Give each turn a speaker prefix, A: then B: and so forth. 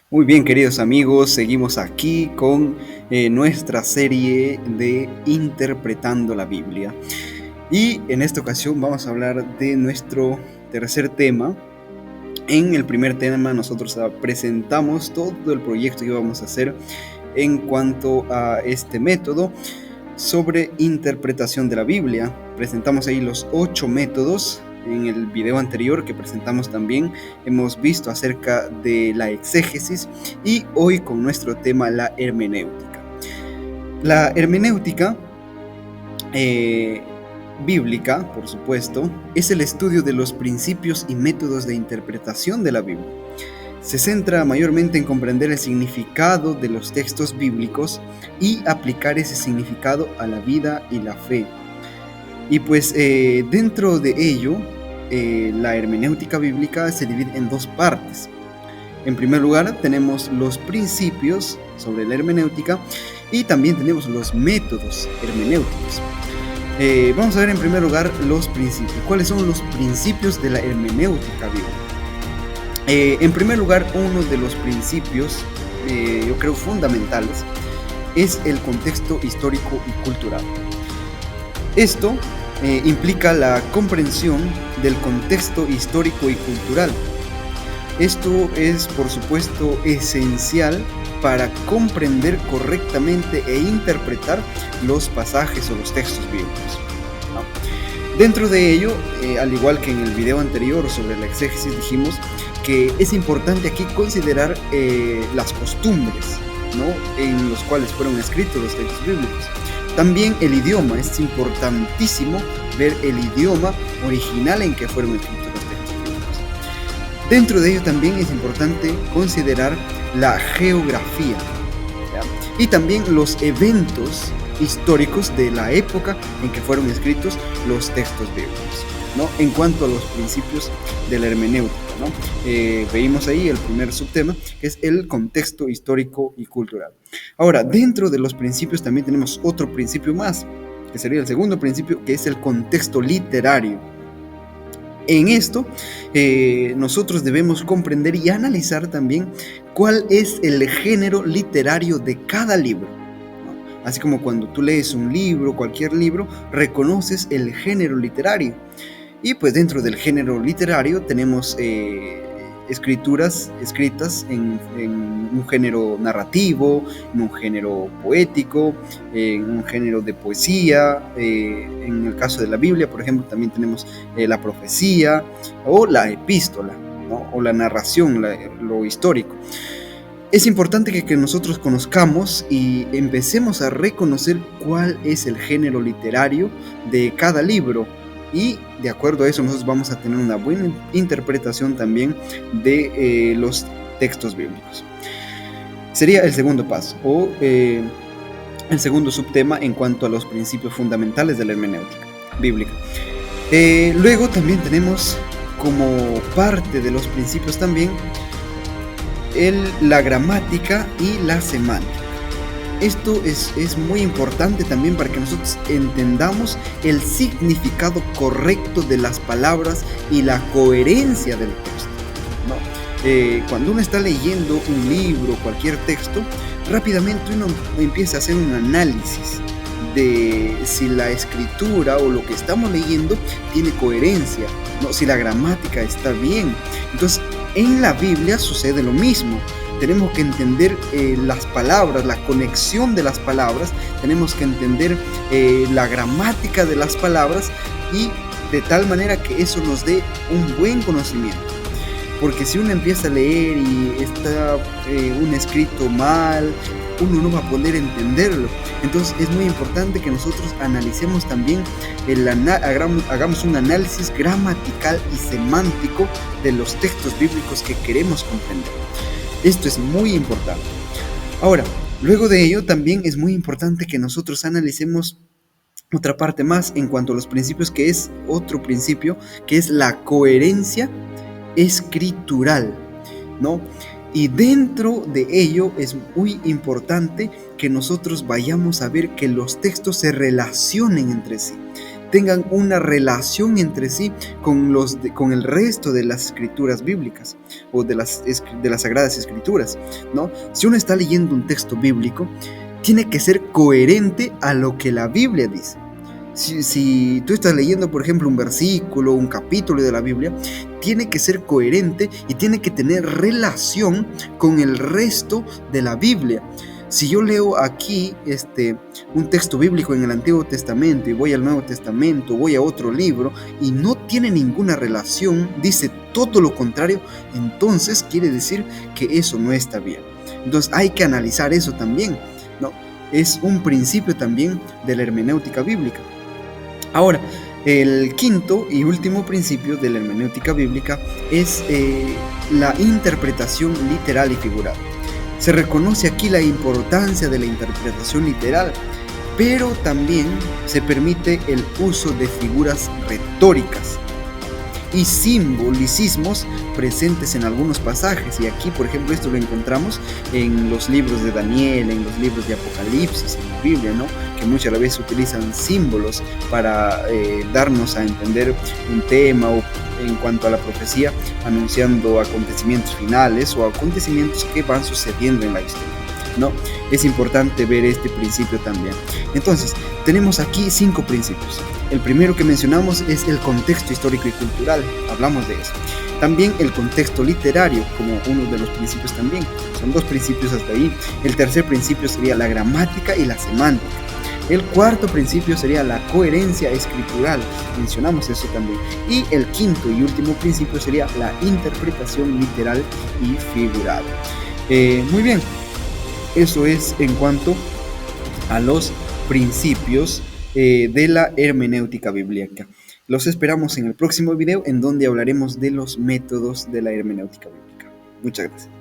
A: Muy bien, queridos amigos, seguimos aquí con nuestra serie de Interpretando la Biblia. Y en esta ocasión vamos a hablar de nuestro tercer tema. En el primer tema nosotros presentamos todo el proyecto que íbamos a hacer en cuanto a este método sobre interpretación de la Biblia. Presentamos ahí los 8 métodos. En el video anterior que presentamos también hemos visto acerca de la exégesis y hoy con nuestro tema la hermenéutica. La hermenéutica bíblica, por supuesto, es el estudio de los principios y métodos de interpretación de la Biblia. Se centra mayormente en comprender el significado de los textos bíblicos y aplicar ese significado a la vida y la fe. Y pues dentro de ello, la hermenéutica bíblica se divide en dos partes. En primer lugar, tenemos los principios sobre la hermenéutica y también tenemos los métodos hermenéuticos. Vamos a ver en primer lugar los principios. ¿Cuáles son los principios de la hermenéutica bíblica? En primer lugar, uno de los principios, yo creo fundamentales, es el contexto histórico y cultural. Esto implica la comprensión del contexto histórico y cultural. Esto es, por supuesto, esencial para comprender correctamente e interpretar los pasajes o los textos bíblicos, ¿no? Dentro de ello, al igual que en el video anterior sobre la exégesis, dijimos que es importante aquí considerar las costumbres, ¿no?, en los cuales fueron escritos los textos bíblicos. También el idioma, es importantísimo ver el idioma original en que fueron escritos los textos bíblicos. Dentro de ello también es importante considerar la geografía, ¿ya?, y también los eventos históricos de la época en que fueron escritos los textos bíblicos, ¿no?, en cuanto a los principios de la hermenéutica, ¿no? Veíamos ahí el primer subtema, que es el contexto histórico y cultural. Ahora, dentro de los principios también tenemos otro principio más, que sería el segundo principio, que es el contexto literario. En esto, nosotros debemos comprender y analizar también cuál es el género literario de cada libro, ¿no? Así como cuando tú lees un libro, cualquier libro, reconoces el género literario. Y pues dentro del género literario tenemos escrituras escritas en un género narrativo, en un género poético, en un género de poesía. En el caso de la Biblia, por ejemplo, también tenemos la profecía o la epístola, ¿no?, o la narración, lo histórico. Es importante que nosotros conozcamos y empecemos a reconocer cuál es el género literario de cada libro. Y de acuerdo a eso nosotros vamos a tener una buena interpretación también de los textos bíblicos. Sería el segundo paso o el segundo subtema en cuanto a los principios fundamentales de la hermenéutica bíblica. Luego también tenemos como parte de los principios también la gramática y la semántica. Esto es muy importante también para que nosotros entendamos el significado correcto de las palabras y la coherencia del texto, ¿no? Cuando uno está leyendo un libro, cualquier texto, rápidamente uno empieza a hacer un análisis de si la escritura o lo que estamos leyendo tiene coherencia, ¿no?, si la gramática está bien. Entonces, en la Biblia sucede lo mismo. Tenemos que entender las palabras, la conexión de las palabras, tenemos que entender la gramática de las palabras y de tal manera que eso nos dé un buen conocimiento. Porque si uno empieza a leer y está un escrito mal, uno no va a poder entenderlo. Entonces es muy importante que nosotros analicemos también, hagamos un análisis gramatical y semántico de los textos bíblicos que queremos comprender. Esto es muy importante. Ahora, luego de ello también es muy importante que nosotros analicemos otra parte más en cuanto a los principios, que es otro principio, que es la coherencia escritural, ¿no? Y dentro de ello es muy importante que nosotros vayamos a ver que los textos se relacionen entre sí. tengan una relación entre sí con el resto de las escrituras bíblicas o de las Sagradas Escrituras, ¿no? Si uno está leyendo un texto bíblico, tiene que ser coherente a lo que la Biblia dice. Si tú estás leyendo, por ejemplo, un versículo, un capítulo de la Biblia, tiene que ser coherente y tiene que tener relación con el resto de la Biblia. Si yo leo aquí un texto bíblico en el Antiguo Testamento y voy al Nuevo Testamento, voy a otro libro y no tiene ninguna relación, dice todo lo contrario, entonces quiere decir que eso no está bien. Entonces hay que analizar eso también, ¿no? Es un principio también de la hermenéutica bíblica. Ahora, el quinto y último principio de la hermenéutica bíblica es la interpretación literal y figurada. Se reconoce aquí la importancia de la interpretación literal, pero también se permite el uso de figuras retóricas y simbolicismos presentes en algunos pasajes. Y aquí, por ejemplo, esto lo encontramos en los libros de Daniel, en los libros de Apocalipsis, en la Biblia, ¿no? Que muchas veces utilizan símbolos para darnos a entender un tema o en cuanto a la profecía, anunciando acontecimientos finales o acontecimientos que van sucediendo en la historia, ¿no? Es importante ver este principio también. Entonces, tenemos aquí 5 principios. El primero que mencionamos es el contexto histórico y cultural, hablamos de eso. También el contexto literario, como uno de los principios también. Son 2 principios hasta ahí. El tercer principio sería la gramática y la semántica. El cuarto principio sería la coherencia escritural, mencionamos eso también. Y el quinto y último principio sería la interpretación literal y figurada. Muy bien, eso es en cuanto a los principios de la hermenéutica bíblica. Los esperamos en el próximo video, en donde hablaremos de los métodos de la hermenéutica bíblica. Muchas gracias.